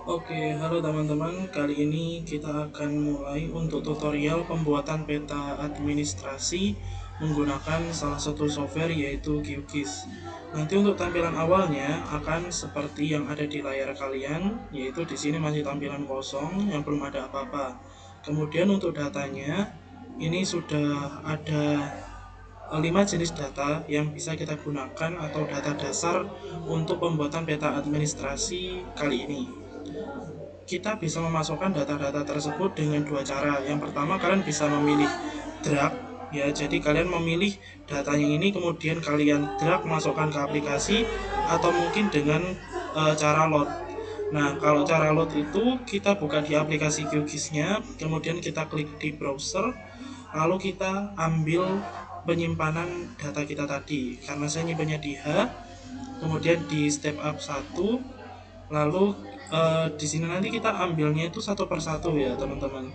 Oke, halo teman-teman. Kali ini kita akan mulai untuk tutorial pembuatan peta administrasi menggunakan salah satu software yaitu QGIS. Nanti untuk tampilan awalnya akan seperti yang ada di layar kalian, yaitu di sini masih tampilan kosong yang belum ada apa-apa. Kemudian untuk datanya ini sudah ada 5 jenis data yang bisa kita gunakan atau data dasar untuk pembuatan peta administrasi kali ini. Kita bisa memasukkan data-data tersebut dengan dua cara. Yang pertama, kalian bisa memilih drag, ya, jadi kalian memilih datanya ini kemudian kalian drag masukkan ke aplikasi, atau mungkin dengan cara load. Nah, kalau cara load itu kita buka di aplikasi QGIS-nya, kemudian kita klik di browser, lalu kita ambil penyimpanan data kita tadi. Karena saya nyimpannya di H, kemudian di step up 1. Lalu di sini nanti kita ambilnya itu satu persatu ya teman-teman.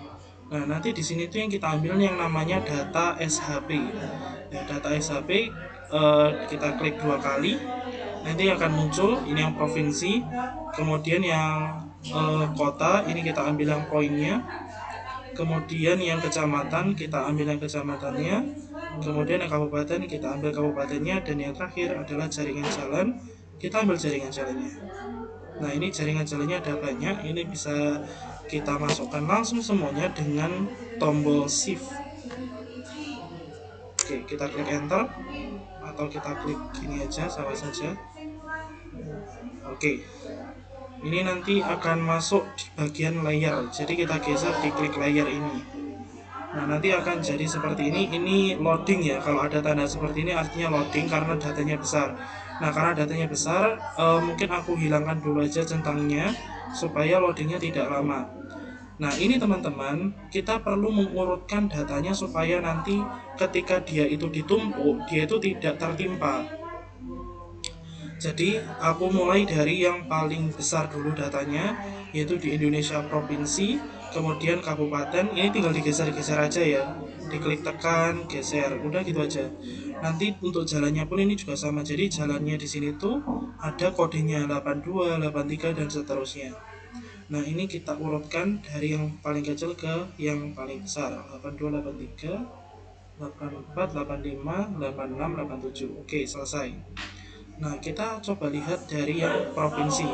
Nah, nanti di sini tuh yang kita ambil yang namanya data SHP. Ya, data SHP kita klik dua kali, nanti akan muncul ini yang provinsi, kemudian yang kota ini kita ambil yang poinnya, kemudian yang kecamatan kita ambil yang kecamatannya, kemudian yang kabupaten kita ambil kabupatennya, dan yang terakhir adalah jaringan jalan, kita ambil jaringan jalannya. Nah, ini jaringan jalannya ada banyak, ini bisa kita masukkan langsung semuanya dengan tombol shift. Oke, kita klik enter atau kita klik gini aja, sama saja. Oke, ini nanti akan masuk di bagian layar, jadi kita geser di klik layar ini. Nah, nanti akan jadi seperti ini loading ya. Kalau ada tanda seperti ini artinya loading karena datanya besar. Nah, karena datanya besar, mungkin aku hilangkan dulu aja centangnya supaya loadingnya tidak lama. Nah, ini teman-teman, kita perlu mengurutkan datanya supaya nanti ketika dia itu ditumpuk, dia itu tidak tertimpa. Jadi, aku mulai dari yang paling besar dulu datanya, yaitu di Indonesia provinsi, kemudian kabupaten. Ini tinggal digeser-geser aja ya, diklik tekan, geser, udah gitu aja. Nanti untuk jalannya pun ini juga sama. Jadi jalannya di sini tuh ada kodenya 82, 83 dan seterusnya. Nah, ini kita urutkan dari yang paling kecil ke yang paling besar. 82, 83, 84, 85, 86, 87. Oke, selesai. Nah, kita coba lihat dari yang provinsi.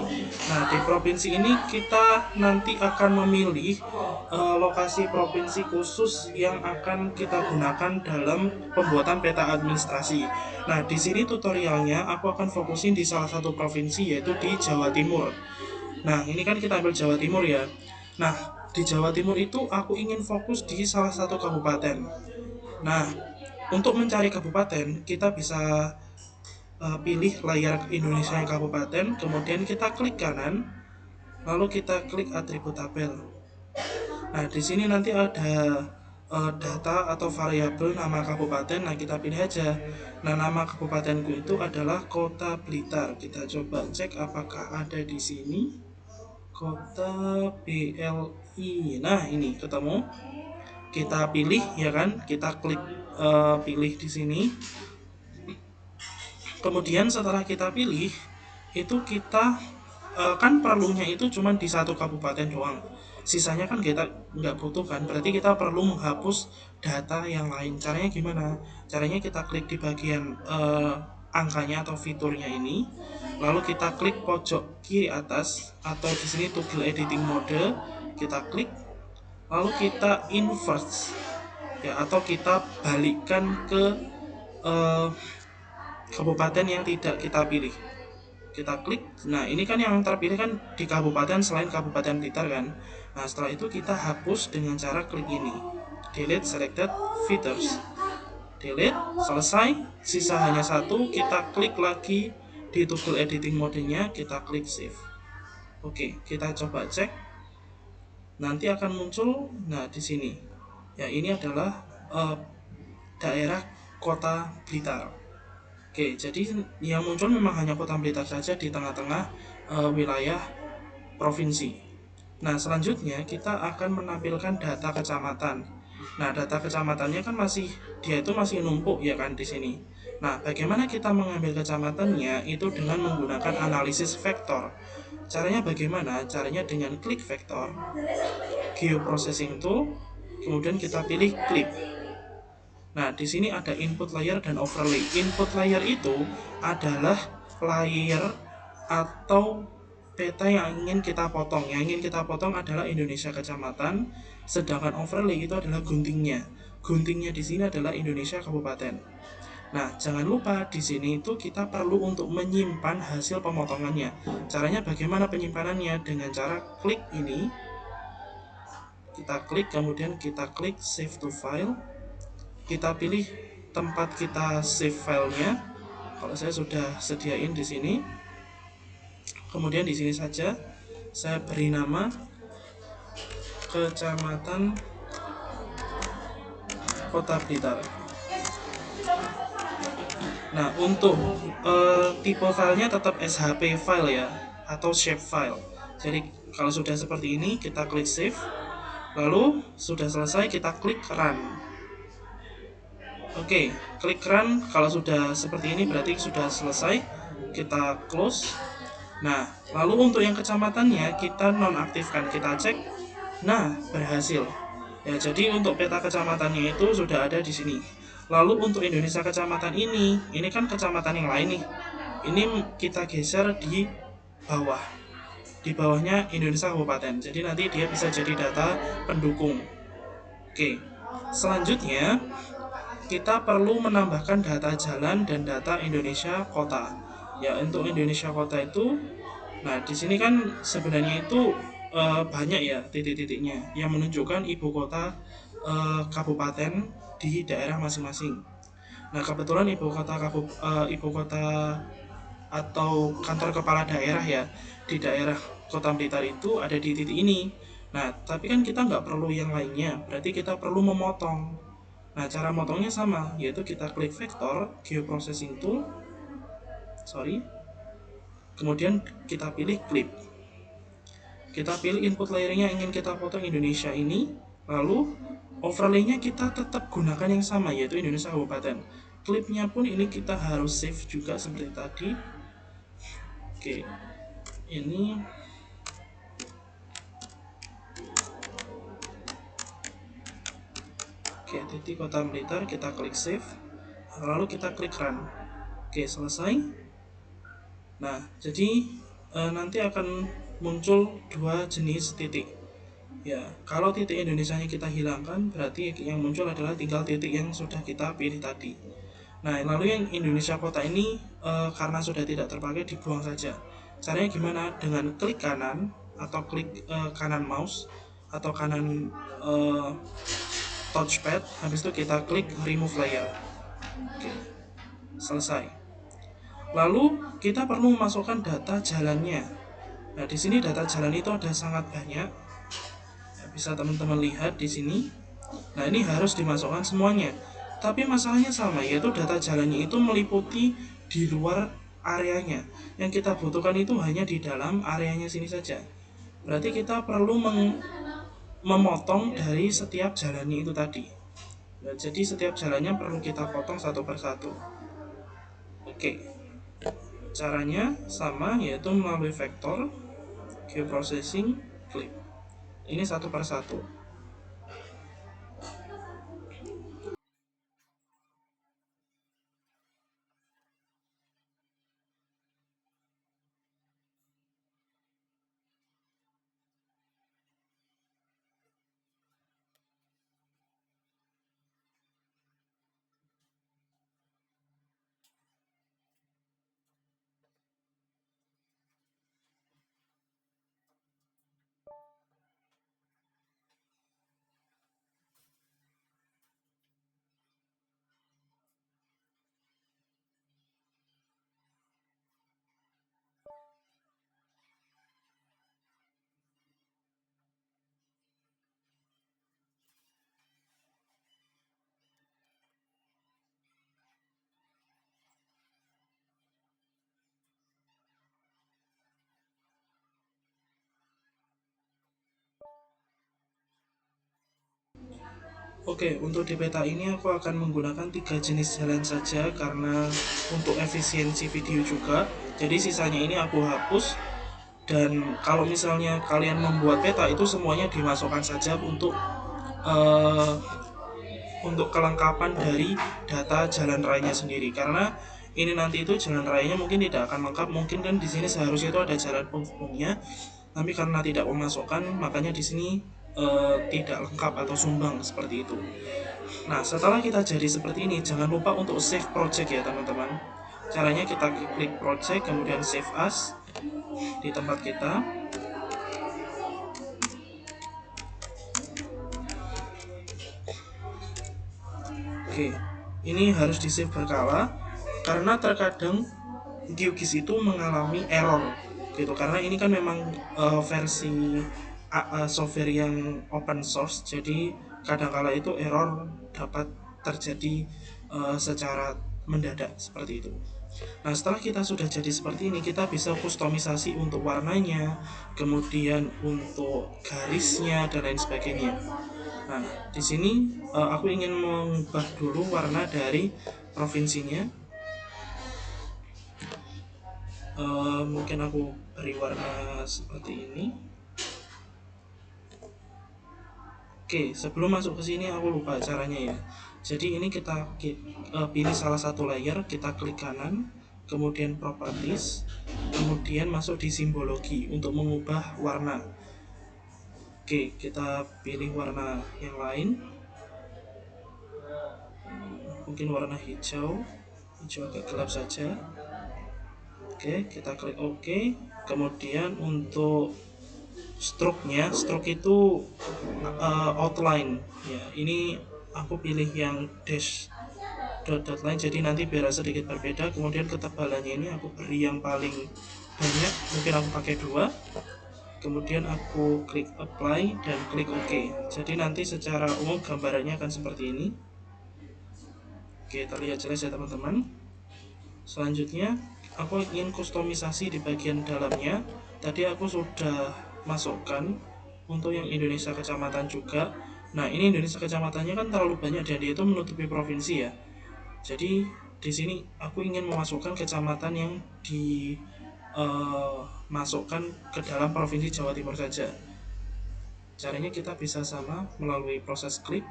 Nah, di provinsi ini kita nanti akan memilih lokasi provinsi khusus yang akan kita gunakan dalam pembuatan peta administrasi. Nah, di sini tutorialnya aku akan fokusin di salah satu provinsi, yaitu di Jawa Timur. Nah, ini kan kita ambil Jawa Timur ya. Nah, di Jawa Timur itu aku ingin fokus di salah satu kabupaten. Nah, untuk mencari kabupaten, kita bisa pilih layar Indonesia yang kabupaten, kemudian kita klik kanan, lalu kita klik atribut tabel. Nah, di sini nanti ada data atau variabel nama kabupaten. Nah, kita pilih aja. Nah, nama kabupatenku itu adalah Kota Blitar. Kita coba cek apakah ada di sini. Kota BLI. Nah, ini ketemu. Kita pilih ya kan? Kita klik pilih di sini. Kemudian setelah kita pilih, itu kita kan perlunya itu cuma di satu kabupaten doang. Sisanya kan kita nggak butuhkan. Berarti kita perlu menghapus data yang lain. Caranya gimana? Caranya kita klik di bagian angkanya atau fiturnya ini, lalu kita klik pojok kiri atas atau di sini toggle editing mode, kita klik, lalu kita invert ya, atau kita balikkan ke eh, kabupaten yang tidak kita pilih. Kita klik, nah ini kan yang terpilih kan di kabupaten selain Kabupaten Blitar kan. Nah, setelah itu kita hapus dengan cara klik ini, delete selected features, delete, selesai. Sisa hanya satu, kita klik lagi di toggle editing modenya, kita klik save. Oke, kita coba cek, nanti akan muncul. Nah, di sini ya, ini adalah daerah Kota Blitar. Oke, jadi yang muncul memang hanya Kota Blitar saja di tengah-tengah wilayah provinsi. Nah, selanjutnya kita akan menampilkan data kecamatan. Nah, data kecamatannya kan dia itu masih numpuk ya kan di sini. Nah, bagaimana kita mengambil kecamatannya itu dengan menggunakan analisis vektor. Caranya bagaimana? Caranya dengan klik vektor, geoprocessing tool, kemudian kita pilih clip. Nah, di sini ada input layer dan overlay. Input layer itu adalah layer atau peta yang ingin kita potong. Yang ingin kita potong adalah Indonesia kecamatan, sedangkan overlay itu adalah guntingnya. Guntingnya di sini adalah Indonesia kabupaten. Nah, jangan lupa di sini itu kita perlu untuk menyimpan hasil pemotongannya. Caranya bagaimana penyimpanannya? Dengan cara klik ini, kita klik, kemudian kita klik save to file. Kita pilih tempat kita save filenya. Kalau saya sudah sediain di sini, kemudian di sini saja saya beri nama Kecamatan Kota Blitar. Nah, untuk tipe filenya tetap SHP file ya, atau shape file. Jadi kalau sudah seperti ini, kita klik save. Lalu sudah selesai, kita klik run. Oke, klik run. Kalau sudah seperti ini berarti sudah selesai. Kita close. Nah, lalu untuk yang kecamatannya kita nonaktifkan, kita cek. Nah, berhasil. Ya, jadi untuk peta kecamatannya itu sudah ada di sini. Lalu untuk Indonesia kecamatan ini kan kecamatan yang lain nih. Ini kita geser di bawah. Di bawahnya Indonesia kabupaten. Jadi nanti dia bisa jadi data pendukung. Oke. Selanjutnya kita perlu menambahkan data jalan dan data Indonesia kota. Ya, untuk Indonesia kota itu, nah di sini kan sebenarnya itu banyak ya titik-titiknya yang menunjukkan ibu kota kabupaten di daerah masing-masing. Nah, kebetulan ibu kota atau kantor kepala daerah ya di daerah Kota Blitar itu ada di titik ini. Nah, tapi kan kita nggak perlu yang lainnya, berarti kita perlu memotong. Nah, cara motongnya sama, yaitu kita klik vektor, geoprocessing tool, kemudian kita pilih clip. Kita pilih input layernya ingin kita potong Indonesia ini, lalu overlaynya kita tetap gunakan yang sama, yaitu Indonesia kabupaten. Clipnya pun ini kita harus save juga seperti tadi. Oke, ini titik Kota Blitar, kita klik save, lalu kita klik run. Oke, selesai. Nah, jadi nanti akan muncul dua jenis titik. Ya, kalau titik Indonesianya kita hilangkan, berarti yang muncul adalah tinggal titik yang sudah kita pilih tadi. Nah, lalu yang Indonesia kota ini karena sudah tidak terpakai, dibuang saja. Caranya gimana? Dengan klik kanan atau klik kanan mouse atau kanan touchpad, habis itu kita klik remove layer. Oke, selesai. Lalu kita perlu memasukkan data jalannya. Nah, di sini data jalan itu ada sangat banyak. Bisa teman-teman lihat di sini. Nah, ini harus dimasukkan semuanya. Tapi masalahnya sama, yaitu data jalannya itu meliputi di luar areanya. Yang kita butuhkan itu hanya di dalam areanya sini saja. Berarti kita perlu memotong dari setiap jalannya itu tadi. Nah, jadi setiap jalannya perlu kita potong satu persatu. Oke. Caranya sama, yaitu melalui vektor, geoprocessing, clip. Ini satu persatu. Oke, untuk di peta ini aku akan menggunakan 3 jenis jalan saja karena untuk efisiensi video juga. Jadi sisanya ini aku hapus. Dan kalau misalnya kalian membuat peta itu semuanya dimasukkan saja untuk kelengkapan dari data jalan rayanya sendiri, karena ini nanti itu jalan rayanya mungkin tidak akan lengkap, mungkin kan di sini seharusnya itu ada jalan penghubungnya, tapi karena tidak memasukkan makanya di sini tidak lengkap atau sumbang seperti itu. Nah, setelah kita jadi seperti ini, jangan lupa untuk save project ya teman-teman. Caranya kita klik project, kemudian save as di tempat kita. Oke, ini harus di save berkala karena terkadang QGIS itu mengalami error gitu, karena ini kan memang versi software yang open source, jadi kadangkala itu error dapat terjadi secara mendadak seperti itu. Nah, setelah kita sudah jadi seperti ini, kita bisa kustomisasi untuk warnanya, kemudian untuk garisnya dan lain sebagainya. Nah, di sini aku ingin mengubah dulu warna dari provinsinya. Mungkin aku beri warna seperti ini. Oke, sebelum masuk ke sini aku lupa caranya ya. Jadi ini kita pilih salah satu layer, kita klik kanan, kemudian properties, kemudian masuk di simbologi untuk mengubah warna. Oke, kita pilih warna yang lain, mungkin warna hijau agak gelap saja. Oke, kita klik OK. Kemudian untuk stroke itu outline ya, ini aku pilih yang dash dot line, jadi nanti biar sedikit berbeda. Kemudian ketebalannya ini aku beri yang paling banyak, mungkin aku pakai 2. Kemudian aku klik apply dan klik OK. Jadi nanti secara umum gambarannya akan seperti ini. Oke, terlihat jelas ya teman-teman. Selanjutnya aku ingin kustomisasi di bagian dalamnya. Tadi aku sudah masukkan untuk yang Indonesia kecamatan juga. Nah, ini Indonesia kecamatannya kan terlalu banyak dan dia itu menutupi provinsi ya. Jadi di sini aku ingin memasukkan kecamatan yang dimasukkan ke dalam provinsi Jawa Timur saja. Caranya kita bisa sama melalui proses klik.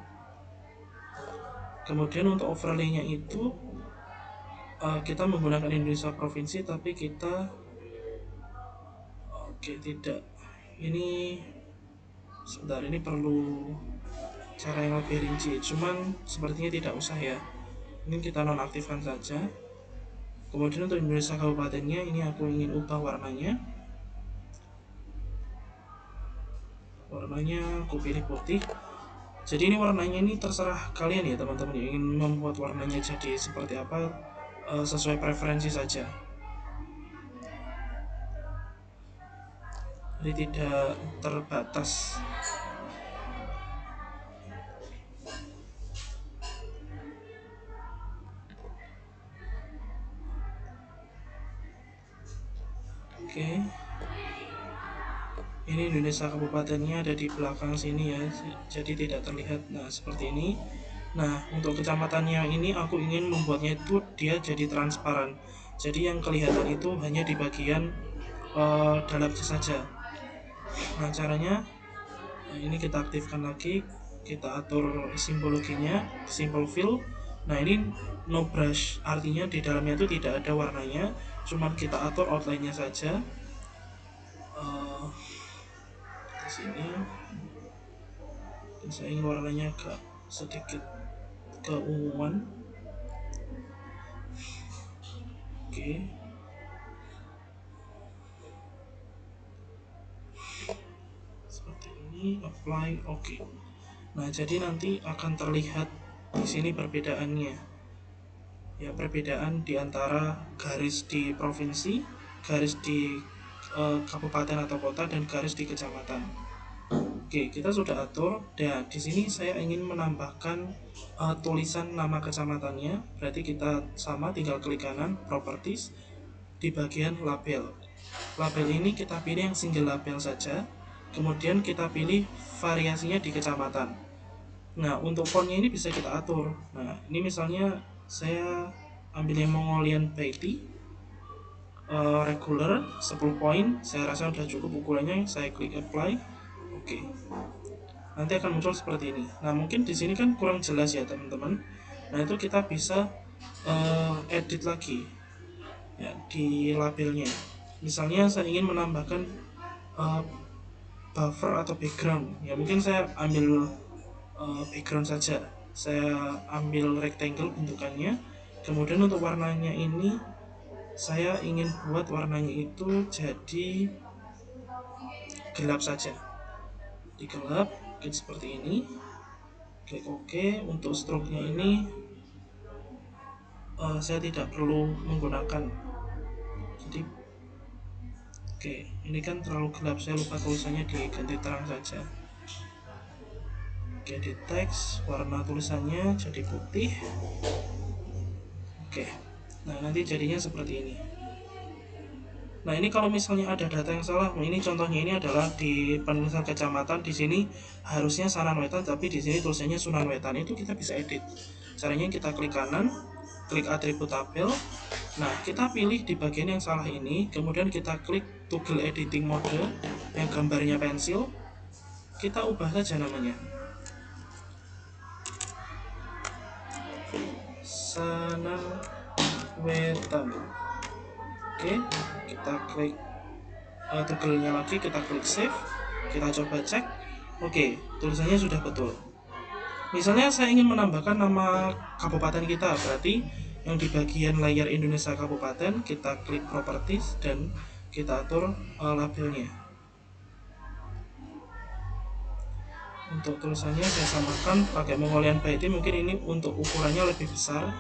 Kemudian untuk overlay-nya itu kita menggunakan Indonesia provinsi, tapi kita tidak. Ini sebentar, ini perlu cara yang lebih rinci. Cuman sepertinya tidak usah ya. Ini kita nonaktifkan saja. Kemudian untuk Indonesia kabupatennya ini aku ingin ubah warnanya. Warnanya aku pilih putih. Jadi ini warnanya ini terserah kalian ya teman-teman, yang ingin membuat warnanya jadi seperti apa, sesuai preferensi saja. Jadi tidak terbatas. Oke. Ini Indonesia kabupatennya ada di belakang sini ya, jadi tidak terlihat. Nah, seperti ini. Nah, untuk kecamatannya ini aku ingin membuatnya itu dia jadi transparan. Jadi yang kelihatan itu hanya di bagian dalamnya saja. Nah, caranya ini kita aktifkan lagi, kita atur simbologinya, simple fill. Nah, ini no brush, artinya di dalamnya itu tidak ada warnanya, cuma kita atur outline-nya saja. Di sini saya ingin warnanya agak sedikit keunguan. Oke. Seperti ini, apply, oke. Nah, jadi nanti akan terlihat di sini perbedaannya. Ya, perbedaan di antara garis di provinsi, garis di kabupaten atau kota, dan garis di kecamatan. Oke, kita sudah atur. Dan di sini saya ingin menambahkan tulisan nama kecamatannya. Berarti kita sama, tinggal klik kanan, properties, di bagian label. Label ini kita pilih yang single label saja. Kemudian kita pilih variasinya di kecamatan. Nah, untuk fontnya ini bisa kita atur. Nah, ini misalnya saya ambil yang Mongolian Paity. regular 10 poin, saya rasa sudah cukup ukurannya. Saya klik apply. Oke, nanti akan muncul seperti ini. Nah, mungkin di sini kan kurang jelas ya teman-teman. Nah, itu kita bisa edit lagi ya di labelnya. Misalnya saya ingin menambahkan uh, buffer atau background, ya mungkin saya ambil background saja. Saya ambil rectangle bentukannya. Kemudian untuk warnanya ini saya ingin buat warnanya itu jadi gelap saja. Digelap, klik seperti ini. Klik OK. Untuk stroke-nya ini saya tidak perlu menggunakan. Jadi oke, ini kan terlalu gelap, saya lupa tulisannya diganti terang saja. Oke, di teks warna tulisannya jadi putih. Oke, nah nanti jadinya seperti ini. Nah, ini kalau misalnya ada data yang salah, ini contohnya ini adalah di penulisan kecamatan, di sini harusnya Sanan Wetan tapi di sini tulisannya Sunan Wetan. Itu kita bisa edit. Caranya kita klik kanan, klik atribut tabel. Nah, kita pilih di bagian yang salah ini, kemudian kita klik toggle editing mode yang gambarnya pensil. Kita ubah saja namanya. Sanan Wetan. Oke, kita klik toggle-nya lagi, kita klik save, kita coba cek. Oke, tulisannya sudah betul. Misalnya saya ingin menambahkan nama kabupaten kita, berarti yang di bagian layar Indonesia Kabupaten, kita klik properties dan kita atur labelnya. Untuk tulisannya saya samakan pakai Mongolian Baiti, mungkin ini untuk ukurannya lebih besar.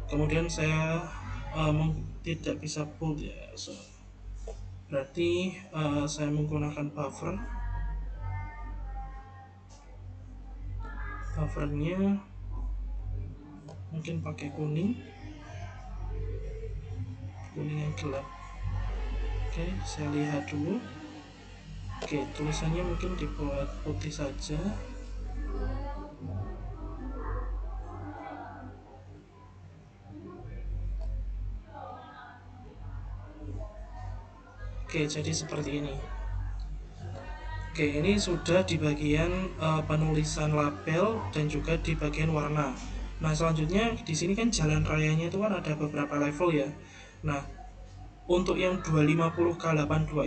Kemudian saya tidak bisa bold ya, berarti saya menggunakan buffernya mungkin pakai kuning yang gelap. Oke, saya lihat dulu. Oke, tulisannya mungkin dibuat putih saja. Oke, jadi seperti ini. Oke, ini sudah di bagian penulisan label dan juga di bagian warna. Nah, selanjutnya di sini kan jalan rayanya itu kan ada beberapa level ya. Nah, untuk yang 250/82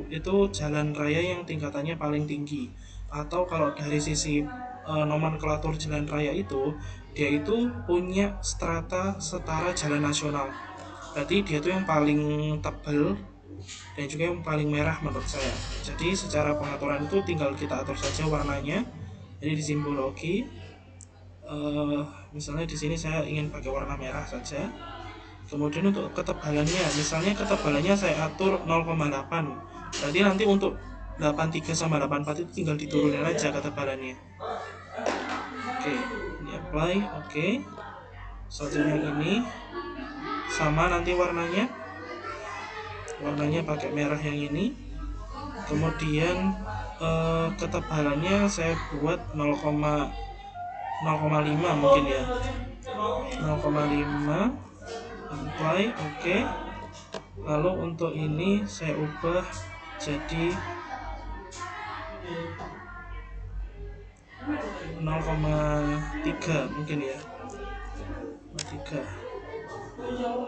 itu jalan raya yang tingkatannya paling tinggi. Atau kalau dari sisi nomenklatur jalan raya itu, dia itu punya strata setara jalan nasional. Berarti dia itu yang paling tebal dan juga yang paling merah menurut saya. Jadi secara pengaturan itu tinggal kita atur saja warnanya. Jadi di simbologi, misalnya di sini saya ingin pakai warna merah saja. Kemudian untuk ketebalannya, misalnya ketebalannya saya atur 0,8. Berarti nanti untuk 83 sama 84 itu tinggal diturunin aja ketebalannya. Oke, ini apply, oke. Selanjutnya ini sama nanti warnanya pakai merah yang ini. Kemudian ketebalannya saya buat 0,5 mungkin ya, 0,5. Apply, oke. Lalu untuk ini saya ubah jadi 0,3 mungkin ya, 0,3.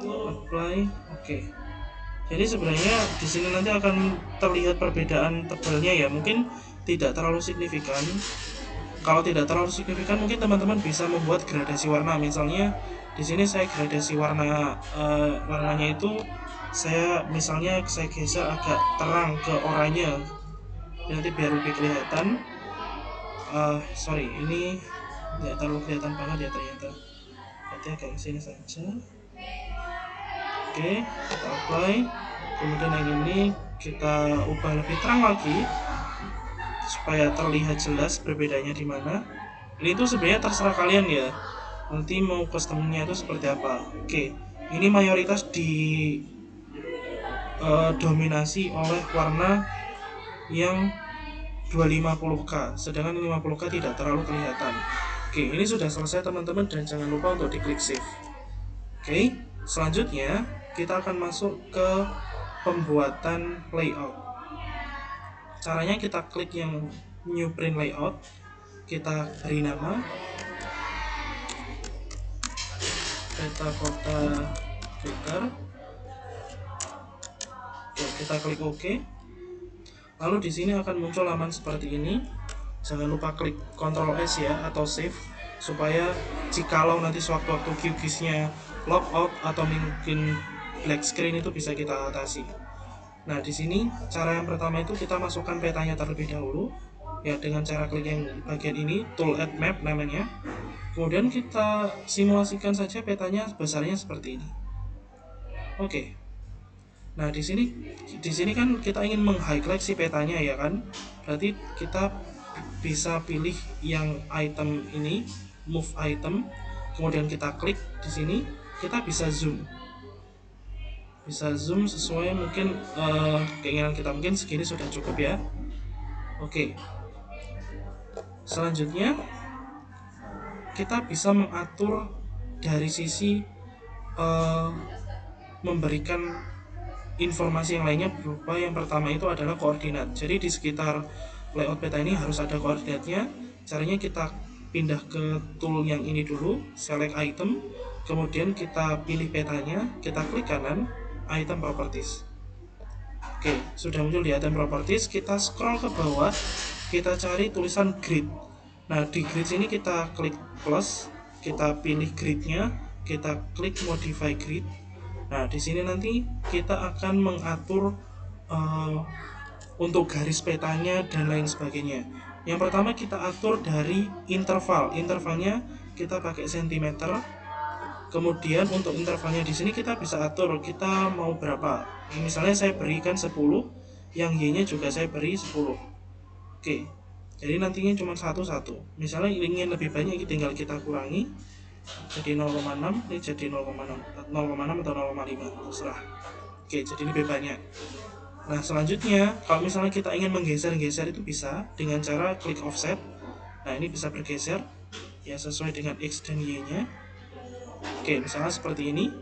Apply, oke. Jadi sebenarnya di sini nanti akan terlihat perbedaan tebalnya ya, mungkin tidak terlalu signifikan. Kalau tidak terlalu signifikan, mungkin teman-teman bisa membuat gradasi warna. Misalnya di sini saya gradasi warnanya itu saya geser agak terang ke oranye, nanti biar lebih kelihatan. Sorry, ini tidak terlalu kelihatan banget ya ternyata. Berarti agak kesini saja. Oke, kita apply. Kemudian yang ini kita ubah lebih terang lagi supaya terlihat jelas perbedaannya di mana. Ini tuh sebenarnya terserah kalian ya, nanti mau customnya itu seperti apa. Oke, ini mayoritas dominasi oleh warna yang 250K, sedangkan 50K tidak terlalu kelihatan. Oke, ini sudah selesai teman-teman, dan jangan lupa untuk diklik save. Oke, selanjutnya kita akan masuk ke pembuatan layout. Caranya kita klik yang new print layout, kita beri nama peta kota Twitter. Kita klik OK. Lalu di sini akan muncul halaman seperti ini. Jangan lupa klik Ctrl S ya atau save, supaya jikalau nanti sewaktu-waktu QGIS-nya logout atau mungkin black screen itu bisa kita atasi. Nah, di sini cara yang pertama itu kita masukkan petanya terlebih dahulu ya, dengan cara klik yang bagian ini, tool add map namanya. Kemudian kita simulasikan saja petanya besarnya seperti ini. Oke. Nah, di sini kan kita ingin meng-highlight si petanya ya kan. Berarti kita bisa pilih yang item ini, move item. Kemudian kita klik di sini, kita bisa zoom. Bisa zoom sesuai mungkin keinginan kita, mungkin segini sudah cukup ya. Oke. Selanjutnya kita bisa mengatur dari sisi memberikan informasi yang lainnya, berupa yang pertama itu adalah koordinat. Jadi di sekitar layout peta ini harus ada koordinatnya. Caranya kita pindah ke tool yang ini dulu, select item, kemudian kita pilih petanya, kita klik kanan, item properties. Oke, sudah muncul di item properties. Kita scroll ke bawah, kita cari tulisan grid. Nah, di grid ini kita klik plus, kita pilih gridnya, kita klik modify grid. Nah, di sini nanti kita akan mengatur untuk garis petanya dan lain sebagainya. Yang pertama kita atur dari interval. Intervalnya kita pakai cm. Kemudian untuk intervalnya di sini kita bisa atur kita mau berapa. Misalnya saya berikan 10, yang y-nya juga saya beri 10. Oke. Jadi nantinya cuma 1. Misalnya ingin lebih banyak, tinggal kita kurangi. Jadi 0,6, ini jadi 0,6 atau 0,5, terserah. Oke, jadi lebih banyak. Nah, selanjutnya kalau misalnya kita ingin menggeser-geser itu bisa dengan cara klik offset. Nah, ini bisa bergeser ya sesuai dengan X dan Y-nya. Oke, misalnya seperti ini.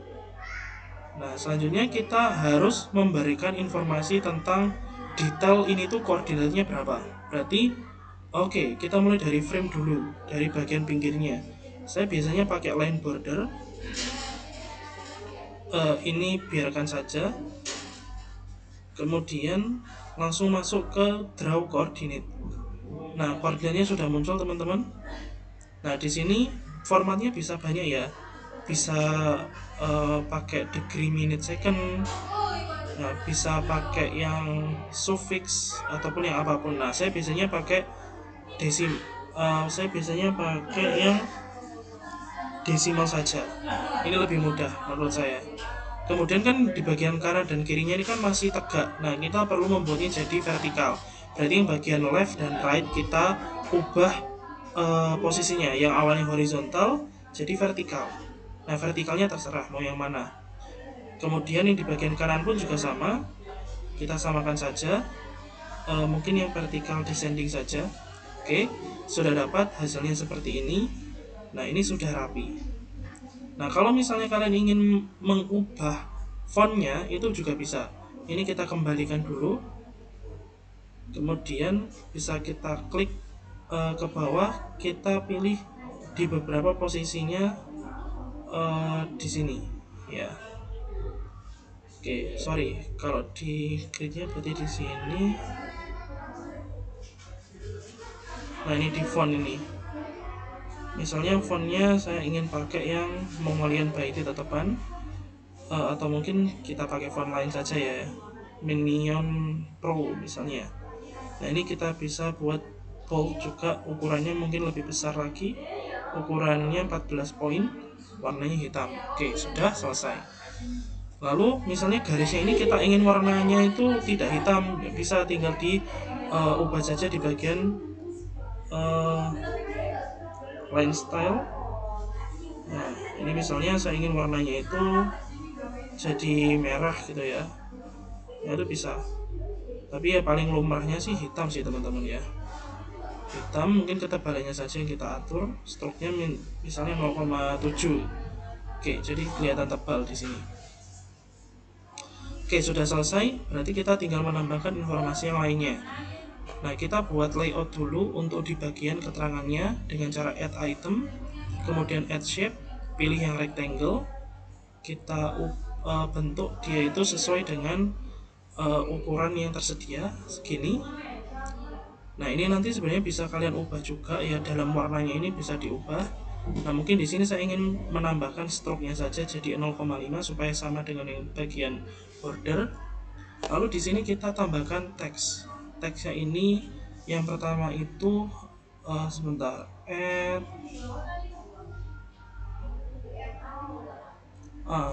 Nah, selanjutnya kita harus memberikan informasi tentang detail ini tuh koordinatnya berapa. Berarti oke, kita mulai dari frame dulu, dari bagian pinggirnya. Saya biasanya pakai line border. Ini biarkan saja. Kemudian langsung masuk ke draw coordinate. Nah, koordinatnya sudah muncul teman-teman. Nah, di sini formatnya bisa banyak ya. Bisa pakai degree, minute, second. Nah, bisa pakai yang suffix ataupun yang apapun. Nah, saya biasanya pakai yang desimal saja. Ini lebih mudah menurut saya. Kemudian kan di bagian kanan dan kirinya ini kan masih tegak. Nah, kita perlu membuatnya jadi vertikal. Berarti yang bagian left dan right kita ubah posisinya. Yang awalnya horizontal jadi vertikal. Nah, vertikalnya terserah mau yang mana. Kemudian yang di bagian kanan pun juga sama. Kita samakan saja. Mungkin yang vertikal descending saja. Oke, sudah dapat hasilnya seperti ini. Nah, ini sudah rapi. Nah, kalau misalnya kalian ingin mengubah fontnya, itu juga bisa. Ini kita kembalikan dulu. Kemudian bisa kita klik ke bawah, kita pilih di beberapa posisinya di sini ya. Oke, sorry, kalau di gridnya berarti di sini. Nah, ini di font ini. Misalnya fontnya saya ingin pakai yang Mongolian by tatapan, atau mungkin kita pakai font lain saja ya, Minion Pro misalnya. Nah, ini kita bisa buat bold juga, ukurannya mungkin lebih besar lagi, ukurannya 14 poin, warnanya hitam. Oke, sudah selesai. Lalu misalnya garisnya ini kita ingin warnanya itu tidak hitam, bisa tinggal ubah saja di bagian line style. Nah, ini misalnya saya ingin warnanya itu jadi merah gitu ya. Nah, itu bisa. Tapi ya paling lumrahnya sih hitam sih teman-teman ya. Hitam, mungkin ketebalannya saja yang kita atur. Stroke-nya misalnya 0,7. Oke, jadi kelihatan tebal di sini. Oke, sudah selesai, berarti kita tinggal menambahkan informasi yang lainnya. Nah, kita buat layout dulu untuk di bagian keterangannya dengan cara add item, kemudian add shape, pilih yang rectangle, kita bentuk dia itu sesuai dengan ukuran yang tersedia segini. Nah, ini nanti sebenarnya bisa kalian ubah juga ya, dalam warnanya ini bisa diubah. Nah, mungkin di sini saya ingin menambahkan stroke-nya saja jadi 0,5 supaya sama dengan yang bagian border. Lalu di sini kita tambahkan teks. Teksnya ini yang pertama itu sebentar,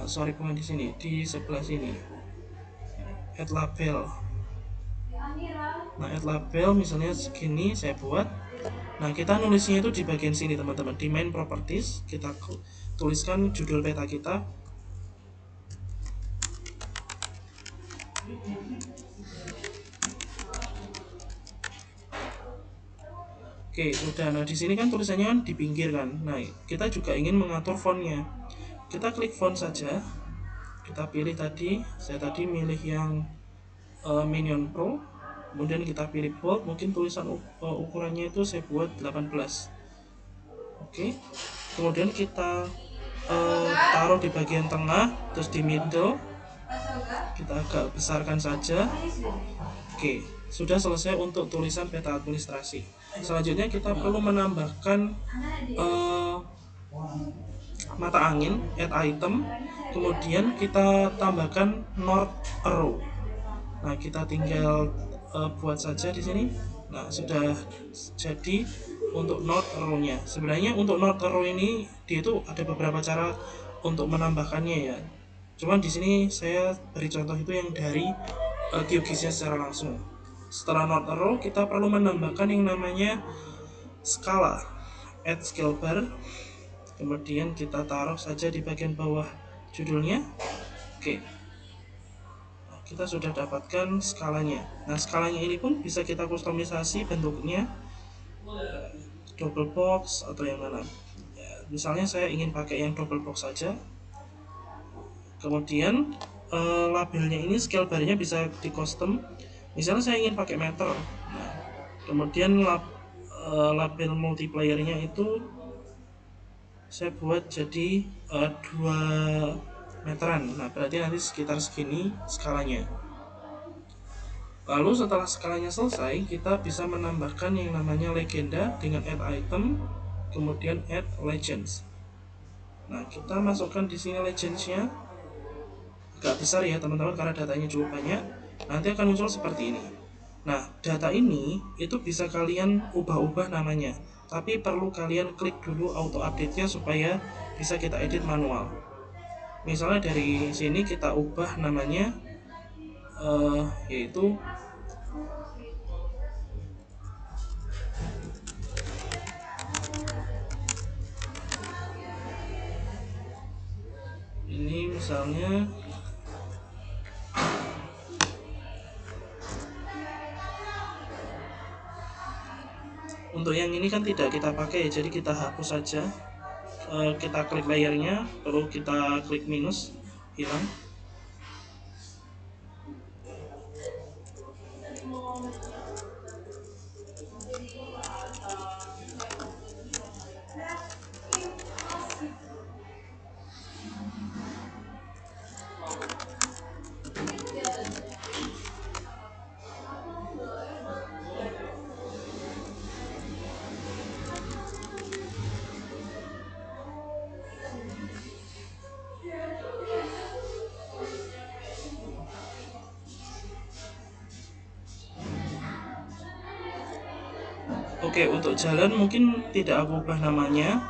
sorry, bukan di sini, di sebelah sini, add label. Nah, add label misalnya segini saya buat. Nah, kita nulisnya itu di bagian sini teman-teman, di main properties kita tuliskan judul peta kita. Oke, sudah. Nah, di sini kan tulisannya kan di pinggir kan. Nah, kita juga ingin mengatur fontnya. Kita klik font saja. Kita pilih tadi, saya tadi milih yang Minion Pro. Kemudian kita pilih bold, mungkin tulisan ukurannya itu saya buat 18. Oke. Kemudian kita taruh di bagian tengah, terus di middle. Kita agak besarkan saja. Oke, sudah selesai untuk tulisan peta administrasi. Selanjutnya kita perlu menambahkan mata angin, add item, kemudian kita tambahkan north arrow. Nah, kita tinggal buat saja di sini. Nah, sudah jadi untuk north arrow-nya. Sebenarnya untuk north arrow ini dia itu ada beberapa cara untuk menambahkannya ya. Cuman di sini saya beri contoh itu yang dari GeoGIS-nya secara langsung. Setelah north arrow, kita perlu menambahkan yang namanya skala, add scale bar. Kemudian kita taruh saja di bagian bawah judulnya. Oke, kita sudah dapatkan skalanya. Nah, skalanya ini pun bisa kita kustomisasi bentuknya, double box atau yang mana ya, misalnya saya ingin pakai yang double box saja. Kemudian labelnya ini scale barnya bisa di custom, misalnya saya ingin pakai meter. Nah, kemudian label multiplayernya itu saya buat jadi 2 meteran. Nah, berarti nanti sekitar segini skalanya. Lalu setelah skalanya selesai, kita bisa menambahkan yang namanya legenda dengan add item, kemudian add legends. Nah, kita masukkan di sini legendsnya. Agak besar ya teman-teman karena datanya cukup banyak. Nanti akan muncul seperti ini. Nah, data ini itu bisa kalian ubah-ubah namanya, tapi perlu kalian klik dulu auto update-nya supaya bisa kita edit manual. Misalnya dari sini kita ubah namanya yaitu ini misalnya untuk yang ini kan tidak kita pakai, jadi kita hapus saja. Kita klik layernya, lalu kita klik minus, hilang. Oke, untuk jalan mungkin tidak aku ubah namanya.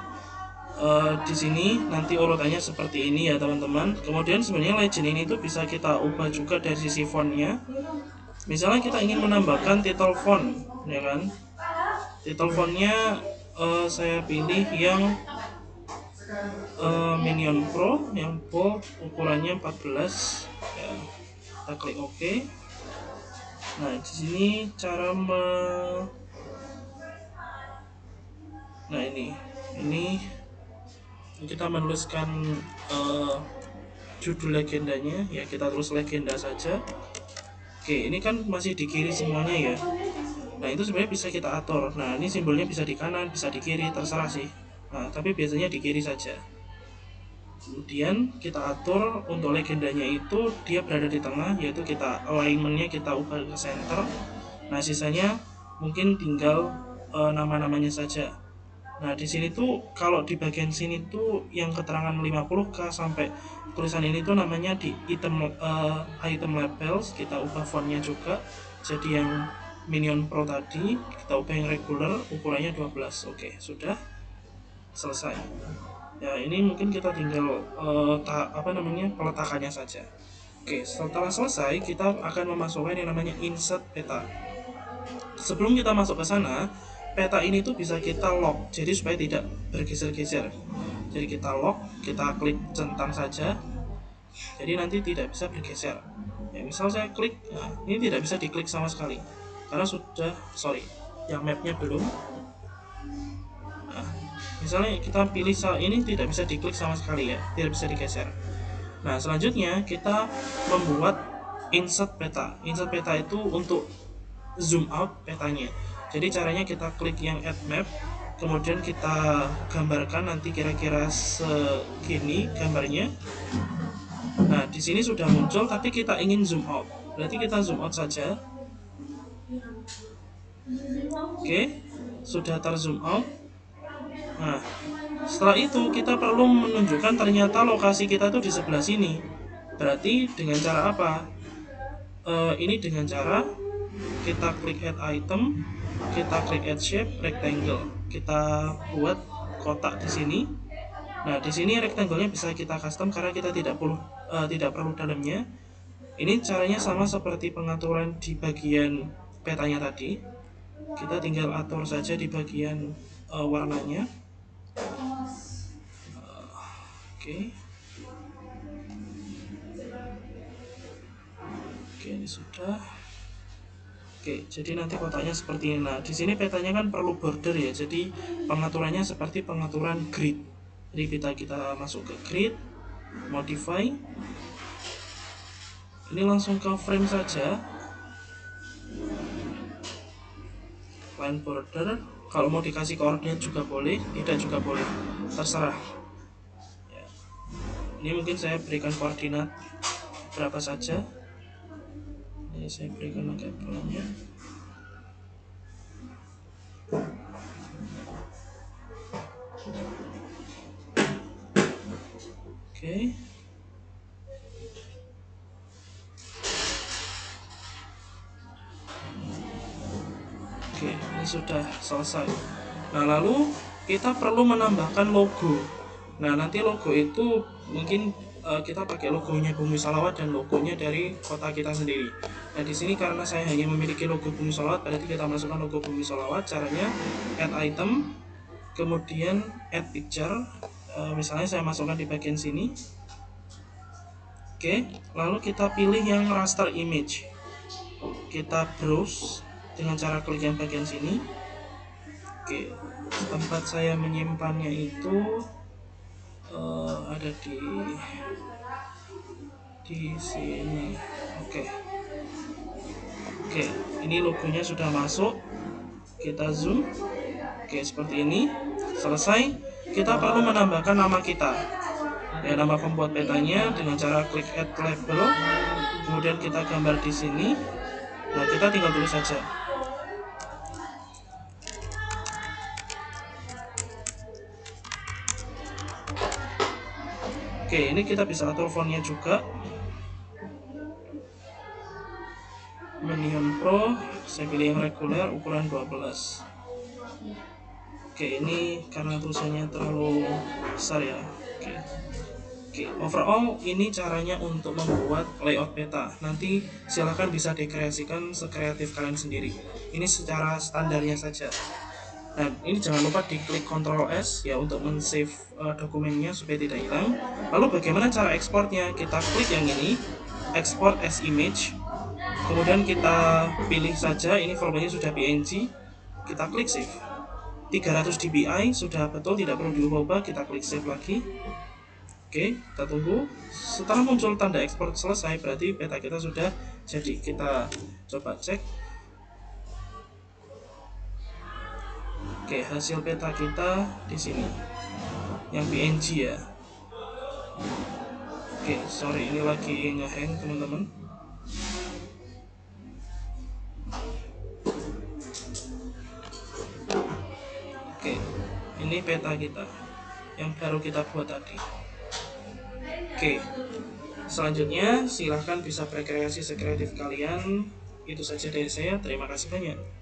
Di sini nanti urutannya seperti ini ya teman-teman. Kemudian sebenarnya legend ini tuh bisa kita ubah juga dari sisi fontnya. Misalnya kita ingin menambahkan title font, ya kan? Title fontnya saya pilih yang Minion Pro, yang bold, ukurannya 14. Ya, kita klik OK. Nah, di sini cara nah ini kita menuliskan judul legendanya, ya kita tulis legenda saja. Oke, ini kan masih di kiri semuanya ya. Nah, itu sebenarnya bisa kita atur. Nah, ini simbolnya bisa di kanan, bisa di kiri, terserah sih. Nah, tapi biasanya di kiri saja. Kemudian kita atur untuk legendanya itu dia berada di tengah, yaitu kita alignmentnya kita ubah ke center. Nah, sisanya mungkin tinggal nama-namanya saja. Nah, di sini tuh kalau di bagian sini tuh yang keterangan 50k sampai tulisan ini tuh namanya di item labels, kita ubah fontnya juga jadi yang Minion Pro tadi, kita ubah yang regular, ukurannya 12. Oke, sudah selesai. Ya, ini mungkin kita tinggal peletakannya saja. Oke, setelah selesai kita akan memasukkan yang namanya insert peta. Sebelum kita masuk ke sana, peta ini tuh bisa kita lock, jadi supaya tidak bergeser-geser. Jadi kita lock, kita klik centang saja, jadi nanti tidak bisa bergeser. Ya, misal saya klik, nah, ini tidak bisa diklik sama sekali karena sudah, yang mapnya belum. Nah, misalnya kita pilih ini tidak bisa diklik sama sekali ya, tidak bisa digeser. Nah, selanjutnya kita membuat insert peta. Insert peta itu untuk zoom out petanya. Jadi caranya kita klik yang add map, kemudian kita gambarkan nanti kira-kira segini gambarnya. Nah, di sini sudah muncul, tapi kita ingin zoom out. Berarti kita zoom out saja. Oke, sudah terzoom out. Nah, setelah itu kita perlu menunjukkan ternyata lokasi kita itu di sebelah sini. Berarti dengan cara apa? Ini dengan cara kita klik add item, kita klik add shape rectangle, kita buat kotak di sini. Nah, di sini rectangle-nya bisa kita custom karena kita tidak perlu dalamnya. Ini caranya sama seperti pengaturan di bagian petanya tadi. Kita tinggal atur saja di bagian warnanya. Oke, ini sudah. Oke, jadi nanti kotaknya seperti ini. Nah, di sini petanya kan perlu border ya. Jadi pengaturannya seperti pengaturan grid. Jadi kita masuk ke grid, modify. Ini langsung ke frame saja. Line border. Kalau mau dikasih koordinat juga boleh, tidak juga boleh, terserah. Ya. Ini mungkin saya berikan koordinat berapa saja. Ini saya berikan agak pelannya. Oke. Oke, ini sudah selesai. Nah, lalu kita perlu menambahkan logo. Nah, nanti logo itu mungkin kita pakai logonya Bumi Sholawat dan logonya dari kota kita sendiri. Nah, di sini karena saya hanya memiliki logo Bumi Sholawat, berarti kita masukkan logo Bumi Sholawat. Caranya add item, kemudian add picture. Misalnya saya masukkan di bagian sini. Oke, lalu kita pilih yang raster image. Kita browse dengan cara klik yang bagian sini. Oke, tempat saya menyimpannya itu ada di sini. Oke, ini logonya sudah masuk. Kita zoom. Oke, seperti ini. Selesai. Kita perlu menambahkan nama kita. Ya, nama pembuat petanya dengan cara klik add label. Kemudian kita gambar di sini. Nah, kita tinggal tulis saja. Oke, ini kita bisa atur fontnya juga. Minion Pro, saya pilih yang reguler ukuran 12. Oke, ini karena tulisannya terlalu besar ya. Oke, overall ini caranya untuk membuat layout peta. Nanti silahkan bisa dikreasikan sekreatif kalian sendiri. Ini secara standarnya saja. Nah, ini jangan lupa diklik Ctrl S ya untuk men-save dokumennya supaya tidak hilang. Lalu bagaimana cara ekspornya? Kita klik yang ini, export as image. Kemudian kita pilih saja, ini formatnya sudah PNG. Kita klik save. 300 dpi sudah betul, tidak perlu diubah-ubah. Kita klik save lagi. Oke, kita tunggu. Setelah muncul tanda ekspor selesai, berarti peta kita sudah jadi. Kita coba cek. Oke, hasil peta kita di sini. Yang PNG ya. Oke, sorry ini lagi ngehang teman-teman. Oke, ini peta kita yang baru kita buat tadi. Oke, selanjutnya silahkan bisa berkreasi sekreatif kalian. Itu saja dari saya, terima kasih banyak.